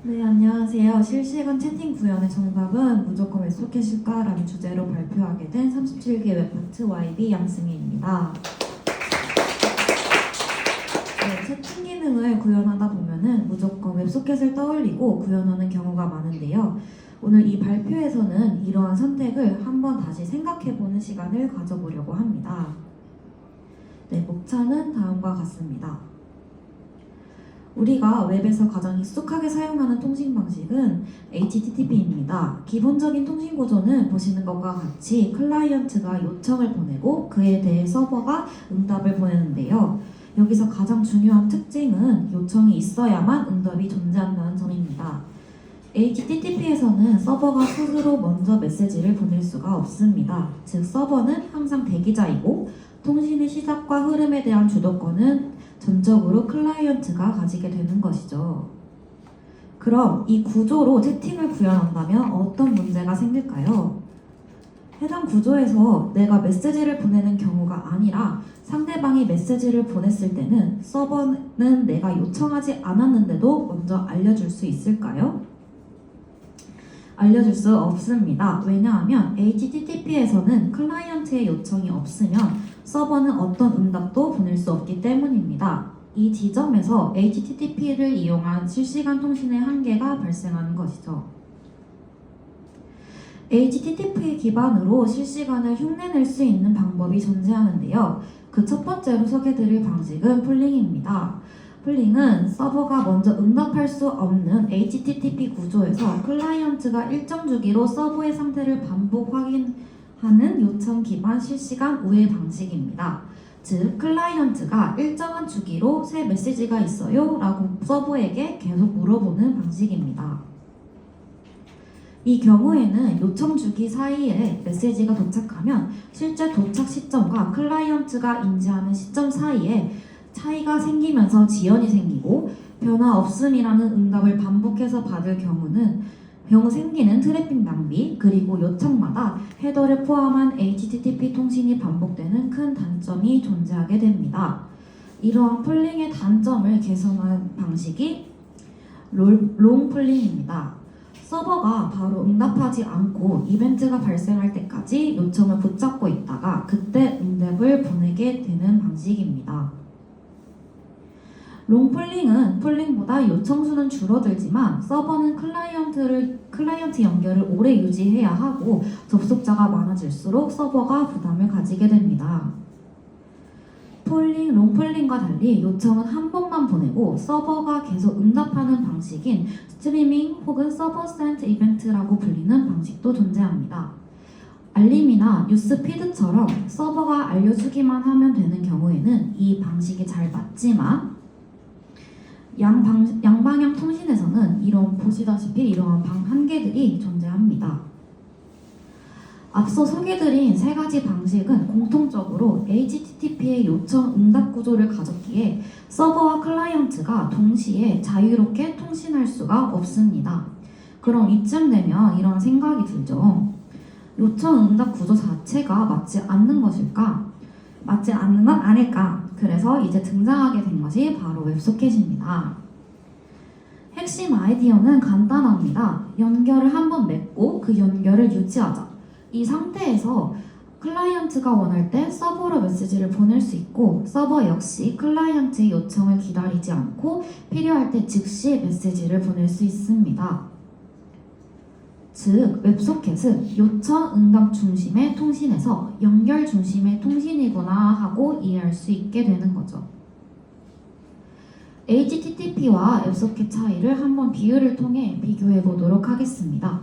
네, 안녕하세요. 실시간 채팅 구현의 정답은 무조건 왜 쏘켓일까라는 주제로 발표하게 된 37기 웹파트 YB 양승희입니다. 네, 채팅 기능을 구현하다 보면은 무조건 웹소켓을 떠올리고 구현하는 경우가 많은데요. 오늘 이 발표에서는 이러한 선택을 한번 다시 생각해보는 시간을 가져보려고 합니다. 네, 목차는 다음과 같습니다. 우리가 웹에서 가장 익숙하게 사용하는 통신 방식은 HTTP입니다. 기본적인 통신 구조는 보시는 것과 같이 클라이언트가 요청을 보내고 그에 대해 서버가 응답을 보내는데요. 여기서 가장 중요한 특징은 요청이 있어야만 응답이 존재한다는 점입니다. HTTP에서는 서버가 스스로 먼저 메시지를 보낼 수가 없습니다. 즉 서버는 항상 대기자이고 통신의 시작과 흐름에 대한 주도권은 전적으로 클라이언트가 가지게 되는 것이죠. 그럼 이 구조로 채팅을 구현한다면 어떤 문제가 생길까요? 해당 구조에서 내가 메시지를 보내는 경우가 아니라 상대방이 메시지를 보냈을 때는 서버는 내가 요청하지 않았는데도 먼저 알려줄 수 있을까요? 알려줄 수 없습니다. 왜냐하면 HTTP에서는 클라이언트의 요청이 없으면 서버는 어떤 응답도 보낼 수 없기 때문입니다. 이 지점에서 HTTP를 이용한 실시간 통신의 한계가 발생하는 것이죠. HTTP 기반으로 실시간을 흉내낼 수 있는 방법이 존재하는데요. 그 첫 번째로 소개드릴 방식은 폴링입니다. 폴링은 서버가 먼저 응답할 수 없는 HTTP 구조에서 클라이언트가 일정 주기로 서버의 상태를 반복 확인하는 요청 기반 실시간 우회 방식입니다. 즉, 클라이언트가 일정한 주기로 새 메시지가 있어요? 라고 서버에게 계속 물어보는 방식입니다. 이 경우에는 요청 주기 사이에 메시지가 도착하면 실제 도착 시점과 클라이언트가 인지하는 시점 사이에 차이가 생기면서 지연이 생기고 변화 없음이라는 응답을 반복해서 받을 경우 생기는 트래픽 낭비, 그리고 요청마다 헤더를 포함한 HTTP 통신이 반복되는 큰 단점이 존재하게 됩니다. 이러한 폴링의 단점을 개선한 방식이 롱폴링입니다. 서버가 바로 응답하지 않고 이벤트가 발생할 때까지 요청을 붙잡고 있다가 그때 응답을 보내게 되는 방식입니다. 롱폴링은 폴링보다 요청 수는 줄어들지만 서버는 클라이언트 연결을 오래 유지해야 하고 접속자가 많아질수록 서버가 부담을 가지게 됩니다. 롱폴링과 달리 요청은 한 번만 보내고 서버가 계속 응답하는 방식인 스트리밍 혹은 서버 센트 이벤트라고 불리는 방식도 존재합니다. 알림이나 뉴스 피드처럼 서버가 알려주기만 하면 되는 경우에는 이 방식이 잘 맞지만 양방향 통신에서는 보시다시피 이러한 한계들이 존재합니다. 앞서 소개드린 세 가지 방식은 공통적으로 HTTP의 요청 응답 구조를 가졌기에 서버와 클라이언트가 동시에 자유롭게 통신할 수가 없습니다. 그럼 이쯤 되면 이런 생각이 들죠. 요청 응답 구조 자체가 맞지 않는 것일까? 맞지 않는 건 아닐까? 그래서 이제 등장하게 된 것이 바로 웹소켓입니다. 핵심 아이디어는 간단합니다. 연결을 한번 맺고 그 연결을 유지하자. 이 상태에서 클라이언트가 원할 때 서버로 메시지를 보낼 수 있고 서버 역시 클라이언트의 요청을 기다리지 않고 필요할 때 즉시 메시지를 보낼 수 있습니다. 즉, 웹소켓은 요청 응답 중심의 통신에서 연결 중심의 통신이구나 하고 이해할 수 있게 되는 거죠. HTTP와 웹소켓 차이를 한번 비유를 통해 비교해 보도록 하겠습니다.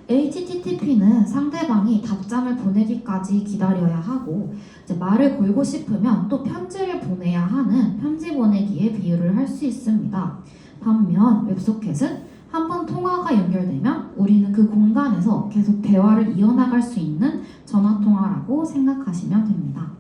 HTTP는 상대방이 답장을 보내기까지 기다려야 하고 말을 걸고 싶으면 또 편지를 보내야 하는 편지 보내기에 비유를 할 수 있습니다. 반면 웹소켓은 한번 통화가 연결되면 우리는 그 공간에서 계속 대화를 이어나갈 수 있는 전화통화라고 생각하시면 됩니다.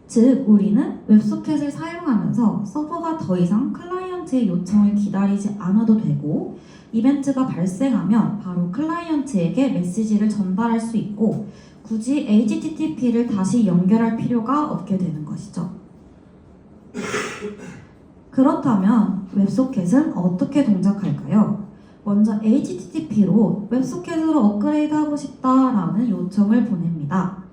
즉, 우리는 웹소켓을 사용하면서 서버가 더 이상 클라이언트의 요청을 기다리지 않아도 되고 이벤트가 발생하면 바로 클라이언트에게 메시지를 전달할 수 있고 굳이 HTTP를 다시 연결할 필요가 없게 되는 것이죠. 그렇다면 웹소켓은 어떻게 동작할까요? 먼저 HTTP로 웹소켓으로 업그레이드하고 싶다라는 요청을 보냅니다.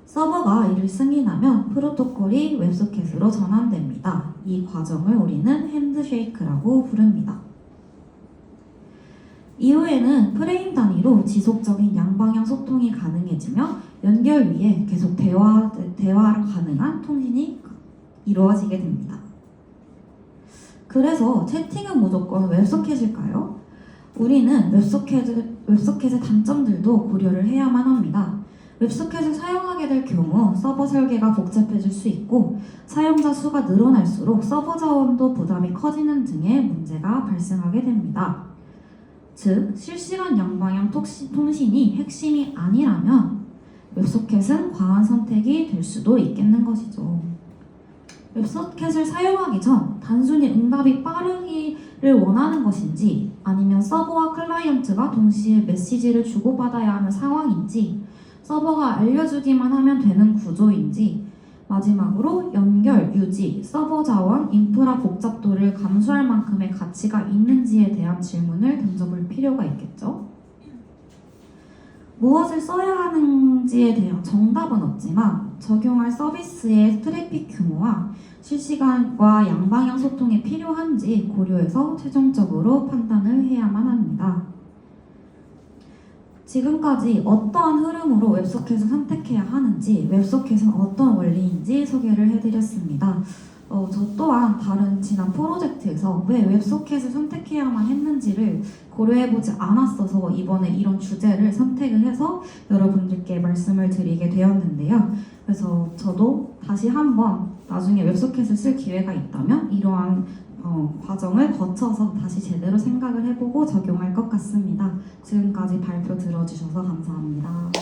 서버가 이를 승인하면 프로토콜이 웹소켓으로 전환됩니다. 이 과정을 우리는 핸드쉐이크라고 부릅니다. 이후에는 프레임 단위로 지속적인 양방향 소통이 가능해지며 연결 위에 계속 대화 가능한 통신이 이루어지게 됩니다. 그래서 채팅은 무조건 웹소켓일까요? 우리는 웹소켓의 단점들도 고려를 해야만 합니다. 웹소켓을 사용하게 될 경우 서버 설계가 복잡해질 수 있고 사용자 수가 늘어날수록 서버 자원도 부담이 커지는 등의 문제가 발생하게 됩니다. 즉, 실시간 양방향 통신이 핵심이 아니라면 웹소켓은 과한 선택이 될 수도 있겠는 것이죠. 웹소켓을 사용하기 전 단순히 응답이 빠르기를 원하는 것인지 아니면 서버와 클라이언트가 동시에 메시지를 주고받아야 하는 상황인지 서버가 알려주기만 하면 되는 구조인지 마지막으로 연결, 유지, 서버 자원, 인프라 복잡도를 감수할 만큼의 가치가 있는지에 대한 질문을 던져볼 필요가 있겠죠. 무엇을 써야 하는지에 대한 정답은 없지만 적용할 서비스의 트래픽 규모와 실시간과 양방향 소통이 필요한지 고려해서 최종적으로 판단을 해야만 합니다. 지금까지 어떠한 흐름으로 웹소켓을 선택해야 하는지, 웹소켓은 어떤 원리인지 소개를 해드렸습니다. 저 또한 다른 지난 프로젝트에서 왜 웹소켓을 선택해야만 했는지를 고려해보지 않았어서 이번에 이런 주제를 선택을 해서 여러분들께 말씀을 드리게 되었는데요. 그래서 저도 다시 한번 나중에 웹소켓을 쓸 기회가 있다면 이러한 과정을 거쳐서 다시 제대로 생각을 해보고 적용할 것 같습니다. 지금까지 발표 들어주셔서 감사합니다.